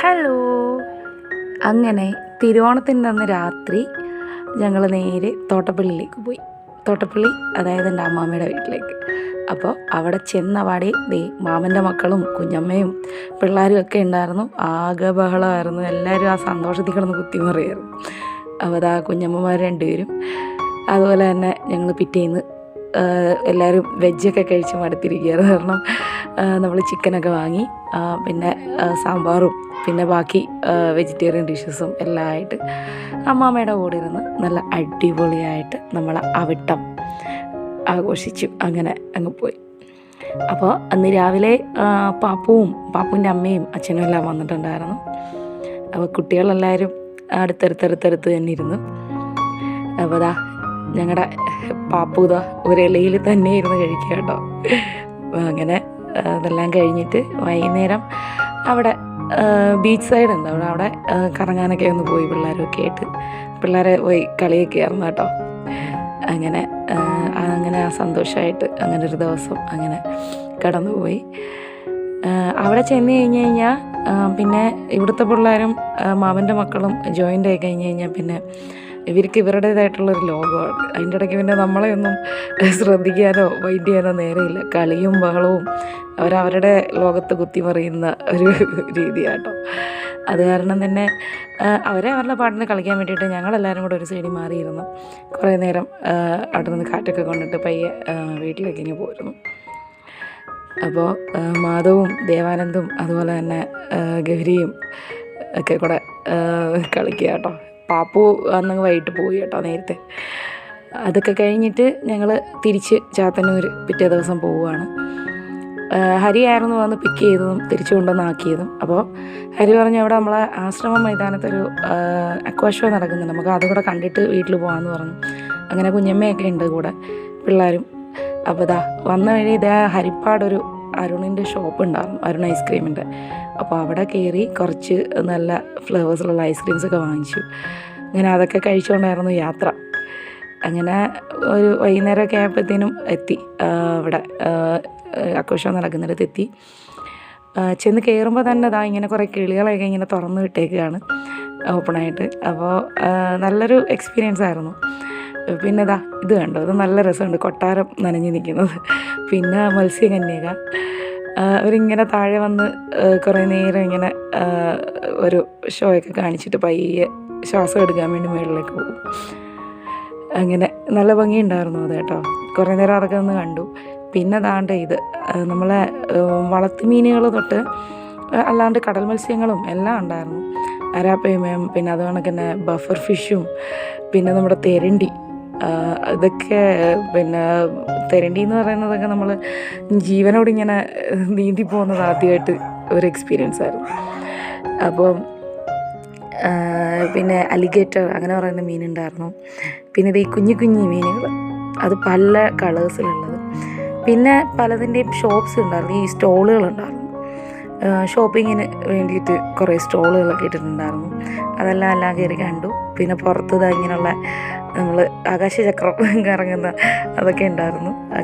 Hello. അങ്ങനെ തിരുവോണത്തിൻ്റെ അന്ന് രാത്രി ഞങ്ങൾ നേരെ തോട്ടപ്പള്ളിയിലേക്ക് പോയി. തോട്ടപ്പള്ളി അതായത് എൻ്റെ അമ്മാമ്മയുടെ വീട്ടിലേക്ക്. അപ്പോൾ അവിടെ ചെന്നപാടെ മാമൻ്റെ മക്കളും കുഞ്ഞമ്മയും പിള്ളേരും ഒക്കെ ഉണ്ടായിരുന്നു. ആകെ ബഹളമായിരുന്നു. എല്ലാവരും ആ സന്തോഷത്തിൽ കിടന്ന് കുത്തിമറിയായിരുന്നു. അപ്പോൾ അതാ കുഞ്ഞമ്മമാർ രണ്ടുപേരും. അതുപോലെ തന്നെ ഞങ്ങൾ പിറ്റേന്ന് എല്ലാവരും വെജൊക്കെ കഴിച്ച് മടുത്തിരിക്കുകയായിരുന്നു. കാരണം നമ്മൾ ചിക്കനൊക്കെ വാങ്ങി, പിന്നെ സാമ്പാറും പിന്നെ ബാക്കി വെജിറ്റേറിയൻ ഡിഷസും എല്ലാം ആയിട്ട് അമ്മാമ്മയുടെ കൂടെ ഇരുന്ന് നല്ല അടിപൊളിയായിട്ട് നമ്മൾ അവിട്ടം ആഘോഷിച്ചു. അങ്ങനെ അങ്ങ് പോയി. അപ്പോൾ അന്ന് രാവിലെ പാപ്പുവിൻ്റെ അമ്മയും അച്ഛനും എല്ലാം വന്നിട്ടുണ്ടായിരുന്നു. അപ്പോൾ കുട്ടികളെല്ലാവരും അടുത്തടുത്തടുത്തടുത്ത് തന്നെ ഇരുന്നു. അപ്പോൾ അതാ ഞങ്ങളുടെ പാപ്പൂത ഒരിലയിൽ തന്നെ ഇരുന്ന് കഴിക്കുക കേട്ടോ. അങ്ങനെ അതെല്ലാം കഴിഞ്ഞിട്ട് വൈകുന്നേരം അവിടെ ബീച്ച് സൈഡ് ഉണ്ട്, അവിടെ കറങ്ങാനൊക്കെ ഒന്ന് പോയി പിള്ളേരൊക്കെ ആയിട്ട്. പിള്ളേരെ പോയി കളിയൊക്കെ ആയിരുന്നു കേട്ടോ. അങ്ങനെ ആ സന്തോഷമായിട്ട് അങ്ങനെ ഒരു ദിവസം അങ്ങനെ കടന്നുപോയി. അവിടെ ചെന്ന് കഴിഞ്ഞ് കഴിഞ്ഞാൽ പിന്നെ ഇവിടുത്തെ പിള്ളേരും മാമൻ്റെ മക്കളും ജോയിൻ്റ് ആയി കഴിഞ്ഞ് കഴിഞ്ഞാൽ പിന്നെ ഇവർക്ക് ഇവരുടേതായിട്ടുള്ളൊരു ലോകമാണ്. അതിൻ്റെ ഇടയ്ക്ക് പിന്നെ നമ്മളെ ഒന്നും ശ്രദ്ധിക്കാനോ മൈൻഡ് ചെയ്യാനോ നേരെയില്ല. കളിയും ബഹളവും അവരവരുടെ ലോകത്ത് കുത്തിമറിയുന്ന ഒരു രീതിയാട്ടോ. അത് കാരണം തന്നെ അവരുടെ പാട്ടിന് കളിക്കാൻ വേണ്ടിയിട്ട് ഞങ്ങളെല്ലാവരും കൂടെ ഒരു സൈഡിൽ മാറിയിരുന്നു. കുറേ നേരം അവിടെ നിന്ന് കാറ്റൊക്കെ കൊണ്ടിട്ട് പയ്യെ വീട്ടിലേക്ക് ഇങ്ങനെ പോയിരുന്നു. അപ്പോൾ മാധവും ദേവാനന്ദും അതുപോലെ തന്നെ ഗൗരിയും ഒക്കെ കൂടെ കളിക്കുക കേട്ടോ. പാപ്പു അന്ന് വൈകിട്ട് പോയി കേട്ടോ നേരത്തെ. അതൊക്കെ കഴിഞ്ഞിട്ട് ഞങ്ങൾ തിരിച്ച് ചാത്തന്നൂർ പിറ്റേ ദിവസം പോവുകയാണ്. ഹരിയായിരുന്നു വന്ന് പിക്ക് ചെയ്തതും തിരിച്ചു കൊണ്ടുവന്നാക്കിയതും. അപ്പോൾ ഹരി പറഞ്ഞു അവിടെ നമ്മളെ ആശ്രമം മൈതാനത്തൊരു അക്വാ ഷോ നടക്കുന്നുണ്ട്, നമുക്ക് അതും കൂടെ കണ്ടിട്ട് വീട്ടിൽ പോകാമെന്ന് പറഞ്ഞു. അങ്ങനെ കുഞ്ഞമ്മയൊക്കെ ഉണ്ട് കൂടെ, പിള്ളേരും. അപ്പോൾ ഇതാ വന്ന വഴി ഇതേ ഹരിപ്പാടൊരു അരുണിൻ്റെ ഷോപ്പ് ഉണ്ടായിരുന്നു, അരുൺ ഐസ്ക്രീമിൻ്റെ. അപ്പോൾ അവിടെ കയറി കുറച്ച് നല്ല ഫ്ലേവേഴ്സിലുള്ള ഐസ്ക്രീംസൊക്കെ വാങ്ങിച്ചു. അങ്ങനെ അതൊക്കെ കഴിച്ചുകൊണ്ടായിരുന്നു യാത്ര. അങ്ങനെ ഒരു വൈകുന്നേരമൊക്കെ ആയപ്പോഴത്തേനും എത്തി അവിടെ ആഘോഷം നടക്കുന്നിടത്ത് എത്തി. ചെന്ന് കയറുമ്പോൾ തന്നെ ഇങ്ങനെ കുറേ കിളികളൊക്കെ ഇങ്ങനെ തുറന്ന് വിട്ടേക്കുകയാണ് ഓപ്പണായിട്ട്. അപ്പോൾ നല്ലൊരു എക്സ്പീരിയൻസ് ആയിരുന്നു. പിന്നെ ഇത് കണ്ടോ, ഇത് നല്ല രസമുണ്ട്, കൊട്ടാരം നനഞ്ഞു നിൽക്കുന്നത്. പിന്നെ മത്സ്യകന്യക അവരിങ്ങനെ താഴെ വന്ന് കുറേ നേരം ഇങ്ങനെ ഒരു ഷോയൊക്കെ കാണിച്ചിട്ട് പയ്യെ ശ്വാസം എടുക്കാൻ വേണ്ടി മുകളിലേക്ക് പോകും. അങ്ങനെ നല്ല ഭംഗിയുണ്ടായിരുന്നു അത് കേട്ടോ. കുറേ നേരം അതൊക്കെ ഒന്ന് കണ്ടു. പിന്നെ ഇത് നമ്മളെ വളർത്തുമീനുകൾ തൊട്ട് അല്ലാണ്ട് കടൽ മത്സ്യങ്ങളും എല്ലാം ഉണ്ടായിരുന്നു. അരാപ്പയമയും പിന്നെ അത് കണക്ക് തന്നെ ബഫർ ഫിഷും പിന്നെ നമ്മുടെ തെരണ്ടി, ഇതൊക്കെ പിന്നെ തെരണ്ടി എന്ന് പറയുന്നതൊക്കെ നമ്മൾ ജീവനോട് ഇങ്ങനെ നീന്തി പോകുന്നത് ആദ്യമായിട്ട് ഒരു എക്സ്പീരിയൻസ് ആയിരുന്നു. അപ്പോൾ പിന്നെ അലിഗേറ്റർ അങ്ങനെ പറയുന്ന മീനുണ്ടായിരുന്നു. പിന്നെ ഈ കുഞ്ഞു കുഞ്ഞു മീനുകൾ, അത് പല കളേഴ്സിലുള്ളത്. പിന്നെ പലതിൻ്റെയും ഷോപ്സ് ഉണ്ടായിരുന്നു, ഈ സ്റ്റോളുകളുണ്ടായിരുന്നു. ഷോപ്പിങ്ങിന് വേണ്ടിയിട്ട് കുറേ സ്റ്റോളുകളൊക്കെ ഇട്ടിട്ടുണ്ടായിരുന്നു. അതെല്ലാം കയറി കണ്ടു. പിന്നെ പുറത്ത് ഇങ്ങനെയുള്ള നമ്മൾ ആകാശചക്രം കറങ്ങുന്ന അതൊക്കെ ഉണ്ടായിരുന്നു. അങ്ങനെ